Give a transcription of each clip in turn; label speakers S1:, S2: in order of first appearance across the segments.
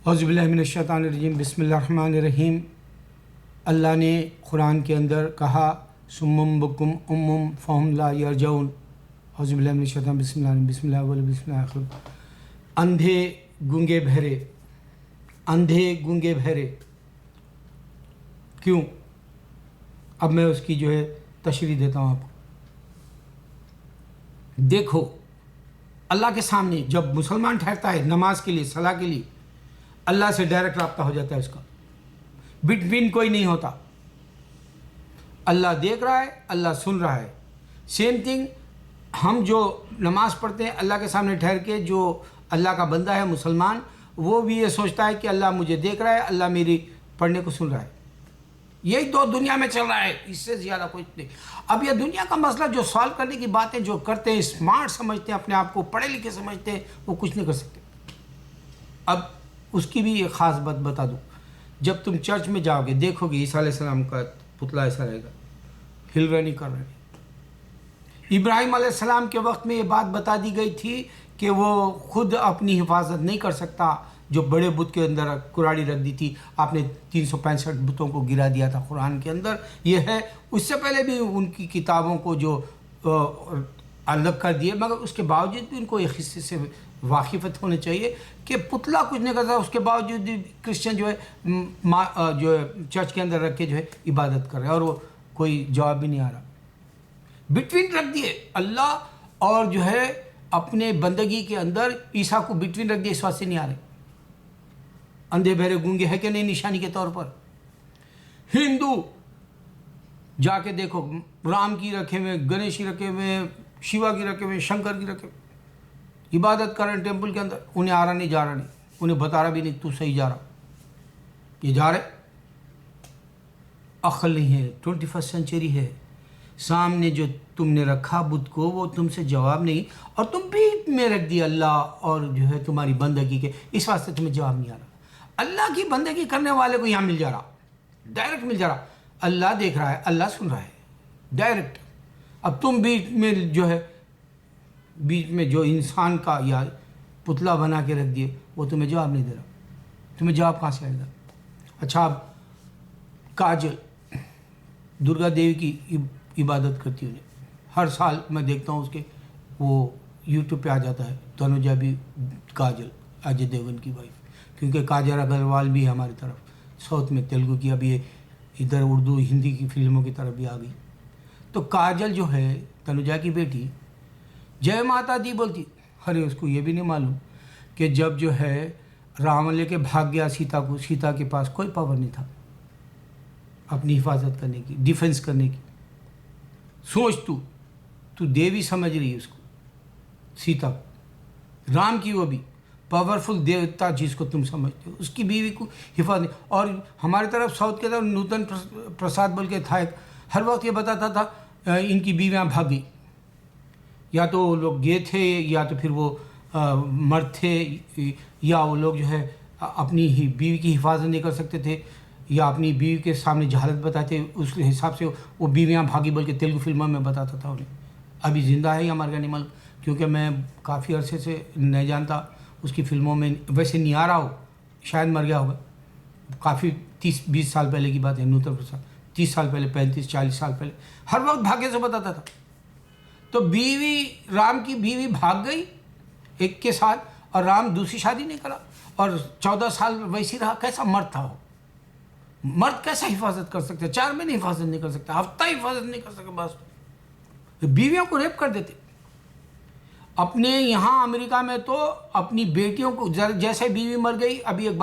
S1: اعوذ باللہ من الشیطان الرجیم، بسم اللہ الرحمن الرحیم۔ اللہ نے قرآن کے اندر کہا سمم بکم امم فہم لا یرجعون۔ اعوذ باللہ من الشیطان، بسم اللہ بسم اللہ اول بسم اللہ آخر۔ اندھے گونگے بہرے، اندھے گونگے بہرے کیوں؟ اب میں اس کی جو ہے تشریح دیتا ہوں آپ کو۔ دیکھو اللہ کے سامنے جب مسلمان ٹھہرتا ہے نماز کے لیے، صلاح کے لیے، اللہ سے ڈائریکٹ رابطہ ہو جاتا ہے، اس کا بٹوین کوئی نہیں ہوتا۔ اللہ دیکھ رہا ہے، اللہ سن رہا ہے۔ سیم تھنگ ہم جو نماز پڑھتے ہیں اللہ کے سامنے ٹھہر کے، جو اللہ کا بندہ ہے مسلمان، وہ بھی یہ سوچتا ہے کہ اللہ مجھے دیکھ رہا ہے، اللہ میری پڑھنے کو سن رہا ہے۔ یہی تو دنیا میں چل رہا ہے، اس سے زیادہ کچھ نہیں۔ اب یہ دنیا کا مسئلہ جو سالو کرنے کی باتیں جو کرتے ہیں، اسمارٹ سمجھتے ہیں، اپنے آپ کو پڑھے لکھے سمجھتے ہیں، وہ کچھ نہیں کر سکتے۔ اب اس کی بھی ایک خاص بات بتا دوں۔ جب تم چرچ میں جاؤ گے، دیکھو گے عیسیٰ علیہ السلام کا پتلا ایسا رہے گا، ہل رہا نہیں، کر رہا نہیں۔ ابراہیم علیہ السلام کے وقت میں یہ بات بتا دی گئی تھی کہ وہ خود اپنی حفاظت نہیں کر سکتا، جو بڑے بت کے اندر کراڑی رکھ دی تھی، آپ نے 365 بتوں کو گرا دیا تھا قرآن کے اندر۔ یہ ہے، اس سے پہلے بھی ان کی کتابوں کو جو الگ کر دیے، مگر اس کے باوجود بھی ان کو ایک حصے سے واقفیت ہونے چاہیے کہ پتلا کچھ نہیں کرتا، اس کے باوجود بھی کرسچن جو ہے چرچ کے اندر رکھ کے جو ہے عبادت کر رہے ہیں، اور وہ کوئی جواب بھی نہیں آ رہا۔ بٹوین رکھ دیے اللہ اور جو ہے اپنے بندگی کے اندر عیسیٰ کو بٹوین رکھ دیے، اس واسطے نہیں آ رہے۔ اندھے بہرے گونگے ہے کہ نہیں نشانی کے طور پر؟ ہندو جا کے دیکھو، رام کی رکھے ہوئے، گنیش کی رکھے ہوئے، شیوا کی رکھے ہوئے، شنکر کی رکھے ہوئے، عبادت کر رہے ہیں ٹیمپل کے اندر، انہیں آ رہا نہیں، جا رہا نہیں، انہیں بتا رہا بھی نہیں تو صحیح جا رہا، یہ جا رہے۔ عقل نہیں ہے، 21 سینچری ہے، سامنے جو تم نے رکھا بت کو وہ تم سے جواب نہیں، اور تم بیچ میں رکھ دیا اللہ اور جو ہے تمہاری بندگی کے، اس واسطے تمہیں جواب نہیں آ رہا۔ اللہ کی بندگی کرنے والے کو یہاں مل جا رہا، ڈائریکٹ مل جا رہا، اللہ دیکھ رہا ہے، اللہ سن رہا ہے، ڈائریکٹ۔ اب تم بیچ میں جو ہے، بیچ میں جو انسان کا یا پتلا بنا کے رکھ دیے، وہ تمہیں جواب نہیں دے رہا، تمہیں جواب کہاں سے آئے گا؟ اچھا، اب کاجل درگا دیوی کی عبادت کرتی ہوں، ہر سال میں دیکھتا ہوں اس کے، وہ یوٹیوب پہ آ جاتا ہے، تنوجا بھی کاجل، اجے دیوگن کی وائف، کیونکہ کاجل اگروال بھی ہے ہماری طرف ساؤتھ میں، تیلگو کی، ابھی ادھر اردو ہندی کی فلموں کی طرف بھی آ گئی۔ تو کاجل جو ہے تنوجا کی بیٹی، جے ماتا دی بولتی، ارے اس کو یہ بھی نہیں معلوم کہ جب جو ہے رام لے کے بھاگ گیا سیتا کو، سیتا کے پاس کوئی پاور نہیں تھا اپنی حفاظت کرنے کی، ڈیفنس کرنے کی۔ سوچ تو دیوی سمجھ رہی ہے اس کو، سیتا کو، رام کی وہ بھی پاورفل دیوتا جس کو تم سمجھتے ہو، اس کی بیوی کو حفاظت نہیں۔ اور ہماری طرف ساؤتھ کے طرف نوتن پرساد بول کے تھا ایک، ہر وقت یہ بتاتا تھا ان کی بیویاں بھاگ گئی، یا تو وہ لوگ گئے تھے، یا تو پھر وہ مرد تھے، یا وہ لوگ جو ہے اپنی ہی بیوی کی حفاظت نہیں کر سکتے تھے، یا اپنی بیوی کے سامنے جہالت بتاتے، اس کے حساب سے وہ بیویاں بھاگی بول کے تیلگو فلموں میں بتاتا تھا انہیں۔ ابھی زندہ ہے ہمارا اینیمل، کیونکہ میں کافی عرصے سے نہیں جانتا، اس کی فلموں میں ویسے نہیں آ رہا ہو، شاید مر گیا ہوگا، کافی 30-20 سال پہلے کی بات ہے، نوتن پرساد 30 سال پہلے، 35-40 سال پہلے، ہر وقت بھاگے سے بتاتا تھا۔ تو بیوی، رام کی بیوی بھاگ گئی ایک کے ساتھ، اور رام دوسری شادی نہیں کرا، اور 14 سال ویسی رہا۔ کیسا مرد تھا وہ؟ مرد کیسا حفاظت کر سکتے؟ 4 مہینے حفاظت نہیں کر سکتا، ہفتہ حفاظت نہیں کر سکتا، بس بیویوں کو ریپ کر دیتے۔ اپنے یہاں امریکہ میں تو اپنی بیٹیوں کو، جیسے بیوی مر گئی، ابھی ایک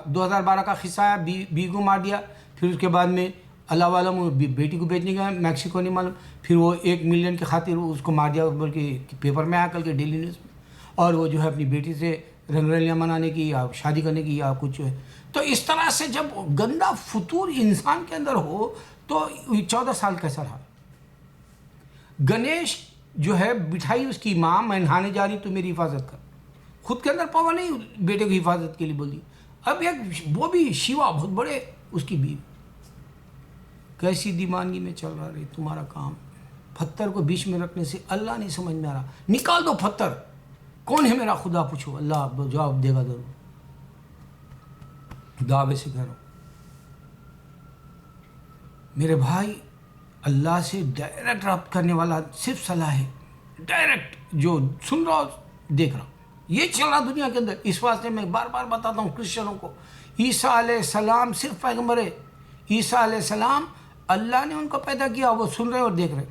S1: 2012 کا قصہ ہے، بیوی کو مار دیا، پھر اس کے بعد میں اللہ عالم بیٹی کو بیچنے گیا میکسیکو، نہیں معلوم، پھر وہ 1 ملین کی خاطر اس کو مار دیا، بلکہ پیپر میں آیا کل کے ڈیلی نیوز میں، اور وہ جو ہے اپنی بیٹی سے رنگ رلیاں منانے کی یا شادی کرنے کی یا کچھ ہے۔ تو اس طرح سے جب گندا فطور انسان کے اندر ہو تو 14 سال کیسا رہا؟ گنیش جو ہے بٹھائی اس کی ماں، میں نہانے جا رہی تو میری حفاظت کر، خود کے اندر پاور نہیں بیٹے کی حفاظت کے لیے بول دی۔ اب ایک وہ بھی شیوا، بہت بڑے، اس کی بیوی، کیسی دیوانگی میں چل رہا رہی تمہارا کام؟ پتھر کو بیچ میں رکھنے سے اللہ نہیں سمجھ میں آ رہا، نکال دو پتھر، کون ہے میرا خدا؟ پوچھو، اللہ جواب دے گا ضرور۔ دعوے سے کہہ رہا ہوں میرے بھائی، اللہ سے ڈائریکٹ رابط کرنے والا صرف صلاح ہے، ڈائریکٹ، جو سن رہا ہو دیکھ رہا ہوں یہ چل رہا دنیا کے اندر۔ اس واسطے میں بار بار بتاتا ہوں کرسچنوں کو، عیسیٰ علیہ السلام صرف پیغمبر ہے۔ عیسیٰ علیہ السلام اللہ نے ان کو پیدا کیا، وہ سن رہے اور دیکھ رہے۔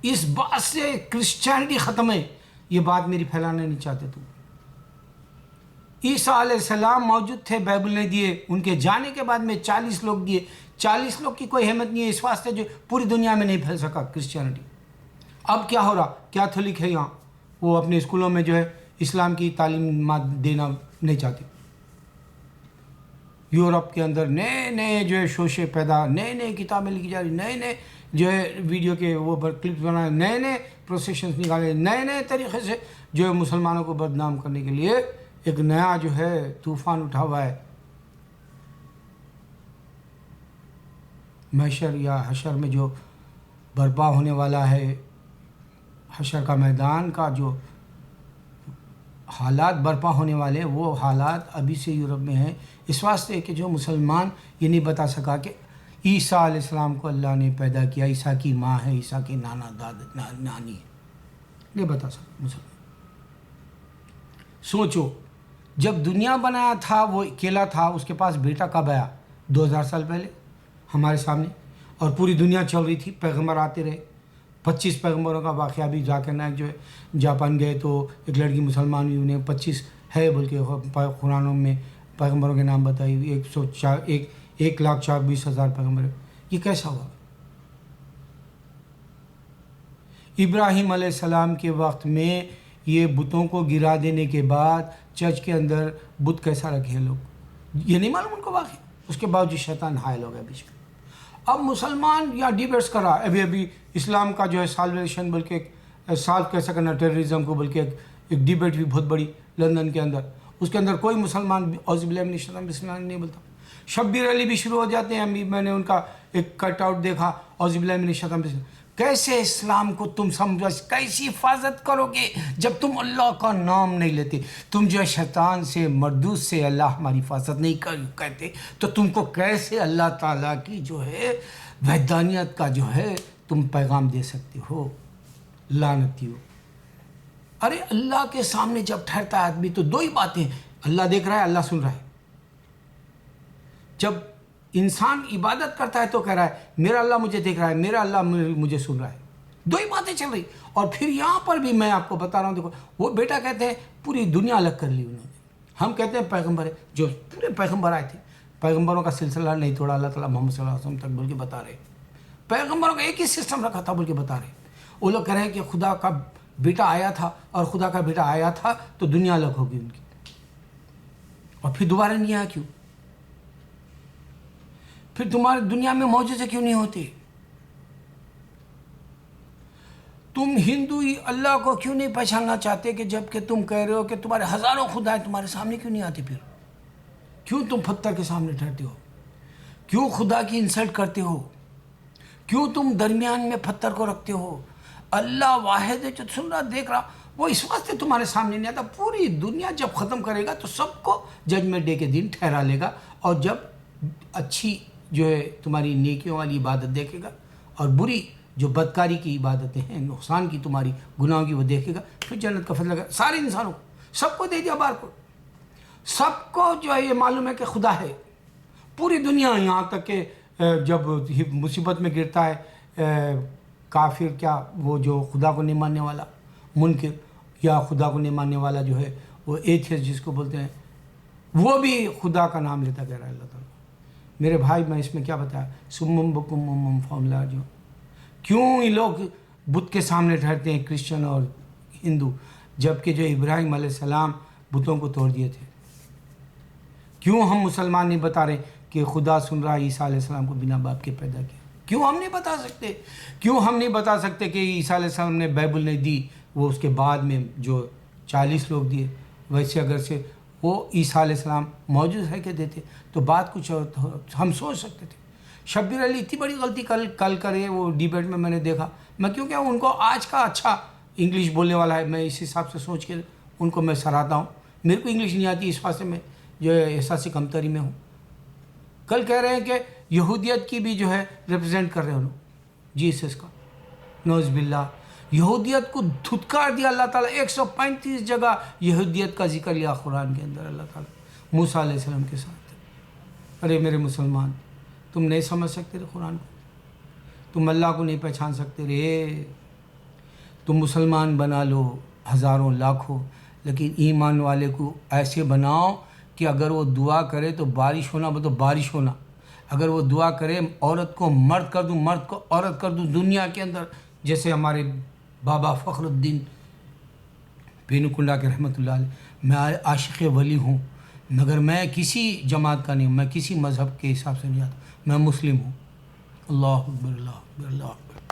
S1: اس بات سے کرسچینٹی ختم ہے، یہ بات میری پھیلانا نہیں چاہتے تم۔ عیسیٰ علیہ السلام موجود تھے، بائبل نے دیے، ان کے جانے کے بعد میں 40 لوگ دیے، 40 لوگ کی کوئی اہمیت نہیں ہے، اس واسطے جو پوری دنیا میں نہیں پھیل سکا کرسچینٹی۔ اب کیا ہو رہا، کیتھولک ہے یہاں، وہ اپنے اسکولوں میں جو ہے اسلام کی تعلیمات دینا نہیں چاہتے۔ یورپ کے اندر نئے نئے جو ہے شوشے پیدا، نئے نئے کتابیں لکھی جا رہی، نئے نئے جو ہے ویڈیو کے وہ کلپس بنائے، نئے نئے پروسیشنز نکالے، نئے نئے طریقے سے جو ہے مسلمانوں کو بدنام کرنے کے لیے ایک نیا جو ہے طوفان اٹھا ہوا ہے۔ محشر یا حشر میں جو برپا ہونے والا ہے، حشر کا میدان کا جو حالات برپا ہونے والے ہیں، وہ حالات ابھی سے یورپ میں ہیں، اس واسطے کہ جو مسلمان یہ نہیں بتا سکا کہ عیسیٰ علیہ السلام کو اللہ نے پیدا کیا، عیسیٰ کی ماں ہے، عیسیٰ کی نانی ہے، نہیں بتا سکا مسلمان۔ سوچو، جب دنیا بنایا تھا وہ اکیلا تھا، اس کے پاس بیٹا کب آیا؟ 2000 سال پہلے ہمارے سامنے، اور پوری دنیا چل رہی تھی، پیغمبر آتے رہے۔ 25 پیغمبروں کا واقعہ بھی ذاکر نائک جو ہے جاپان گئے تو ایک لڑکی مسلمان ہوئی، انہیں 25 ہے بلکہ قرآنوں میں پیغمبروں کے نام بتائی، 1,24,000 پیغمبر۔ یہ کیسا ہوا؟ ابراہیم علیہ السلام کے وقت میں یہ بتوں کو گرا دینے کے بعد چرچ کے اندر بت کیسا رکھے لوگ، یہ نہیں معلوم ان کو واقعی، اس کے باوجود شیطان حائل ہو گیا بیچ میں۔ اب مسلمان یا ڈیبیٹس کر رہا، ابھی اسلام کا جو ہے سالویشن، بلکہ سالو کیسا کرنا ٹیررزم کو، بلکہ ایک ڈیبیٹ بھی بہت بڑی لندن کے اندر، اس کے اندر کوئی مسلمان اعوذ باللہ من الشیطان بسم اللہ نہیں بولتا۔ شبیر علی بھی شروع ہو جاتے ہیں، میں نے ان کا ایک کٹ آؤٹ دیکھا، اعوذ باللہ من الشیطان بسم اللہ۔ کیسے اسلام کو تم سمجھو، کیسی حفاظت کرو گے جب تم اللہ کا نام نہیں لیتے؟ تم جو ہے شیطان سے، مردود سے اللہ ہماری حفاظت نہیں کہتے، تو تم کو کیسے اللہ تعالیٰ کی جو ہے وحدانیت کا جو ہے تم پیغام دے سکتے ہو؟ لعنتی ہو۔ ارے اللہ کے سامنے جب ٹھہرتا ہے آدمی تو دو ہی باتیں، اللہ دیکھ رہا ہے، اللہ سن رہا ہے۔ جب انسان عبادت کرتا ہے تو کہہ رہا ہے میرا اللہ مجھے دیکھ رہا ہے، میرا اللہ مجھے سن رہا ہے، دو ہی باتیں چل رہی۔ اور پھر یہاں پر بھی میں آپ کو بتا رہا ہوں، دیکھو وہ بیٹا کہتے ہیں پوری دنیا الگ کر لی انہوں نے، ہم کہتے ہیں پیغمبر ہے، جو پورے پیغمبر آئے تھے، پیغمبروں کا سلسلہ نہیں توڑا اللہ تعالیٰ محمد صلی اللہ علیہ وسلم تک، بلکہ بتا رہے پیغمبروں کا ایک ہی سسٹم رکھا تھا، بلکہ بتا رہے وہ لوگ کہہ رہے ہیں کہ خدا کا بیٹا آیا تھا، اور خدا کا بیٹا آیا تھا تو دنیا الگ ہوگی ان کی، اور پھر دوبارہ نہیں آیا کیوں؟ پھر تمہاری دنیا میں معجزے کیوں نہیں ہوتے؟ تم ہندو اللہ کو کیوں نہیں پہچاننا چاہتے کہ جب کہ تم کہہ رہے ہو کہ تمہارے ہزاروں خدا ہیں، تمہارے سامنے کیوں نہیں آتے؟ پھر کیوں تم پتھر کے سامنے ٹھہرتے ہو؟ کیوں خدا کی انسلٹ کرتے ہو؟ کیوں تم درمیان میں پتھر کو رکھتے ہو؟ اللہ واحد ہے جو سن رہا دیکھ رہا، وہ اس واسطے تمہارے سامنے نہیں آتا۔ پوری دنیا جب ختم کرے گا تو سب کو ججمنٹ ڈے کے دن ٹھہرا لے گا، اور جب اچھی جو ہے تمہاری نیکیوں والی عبادت دیکھے گا، اور بری جو بدکاری کی عبادتیں ہیں، نقصان کی تمہاری گناہوں کی، وہ دیکھے گا، پھر جنت کا فضل لگا سارے انسانوں کو، سب کو دے دیا بار کو، سب کو جو ہے یہ معلوم ہے کہ خدا ہے۔ پوری دنیا، یہاں تک کہ جب مصیبت میں گرتا ہے کافر، کیا وہ جو خدا کو نہیں ماننے والا منکر، یا خدا کو نہیں ماننے والا جو ہے وہ ایتھیسٹ جس کو بولتے ہیں، وہ بھی خدا کا نام لیتا کہہ رہا ہے اللہ تعالیٰ۔ میرے بھائی میں اس میں کیا بتایا، سمم بکم مم فاملہ، جو کیوں یہ لوگ بت کے سامنے ٹھہرتے ہیں کرسچن اور ہندو، جبکہ جو ابراہیم علیہ السلام بتوں کو توڑ دیے تھے؟ کیوں ہم مسلمان نہیں بتا رہے کہ خدا سن رہا عیسیٰ علیہ السلام کو بنا باپ کے پیدا کیا؟ کیوں ہم نہیں بتا سکتے؟ کیوں ہم نہیں بتا سکتے کہ عیسیٰ علیہ السلام نے بائبل نہیں دی، وہ اس کے بعد میں جو 40 لوگ دیے؟ ویسے اگر سے وہ عیسیٰ علیہ السلام موجود ہے کہ دیتے تو بات کچھ اور ہم سوچ سکتے تھے۔ شبیر علی اتنی بڑی غلطی کل کرے، وہ ڈیبیٹ میں نے دیکھا، میں کیونکہ ان کو آج کا اچھا انگلش بولنے والا ہے، میں اس حساب سے سوچ کے ان کو میں سراہتا ہوں۔ میرے کو انگلش نہیں آتی، اس واسطے میں جو ہے احساس کمتری میں ہوں. کل کہہ رہے ہیں کہ یہودیت کی بھی جو ہے ریپرزینٹ کر رہے ہیں لوگ جیسس کا. نوز باللہ. یہودیت کو دھتکار دیا اللہ تعالیٰ. 135 جگہ یہودیت کا ذکر لیا قرآن کے اندر اللہ تعالیٰ موسیٰ علیہ السلام کے ساتھ. ارے میرے مسلمان، تم نہیں سمجھ سکتے رے قرآن کو، تم اللہ کو نہیں پہچان سکتے رے. تم مسلمان بنا لو ہزاروں لاکھوں، لیکن ایمان والے کو ایسے بناؤ کہ اگر وہ دعا کرے تو بارش ہونا تو بارش ہونا. اگر وہ دعا کرے عورت کو مرد کر دوں، مرد کو عورت کر دوں دنیا کے اندر، جیسے ہمارے بابا فخر الدین بینو کنڈا کے رحمۃ اللہ علیہ. میں عاشق ولی ہوں، مگر میں کسی جماعت کا نہیں ہوں، میں کسی مذہب کے حساب سے نہیں آتا، میں مسلم ہوں. اللہ اکبر، اللہ اکبر، اللہ اکبر.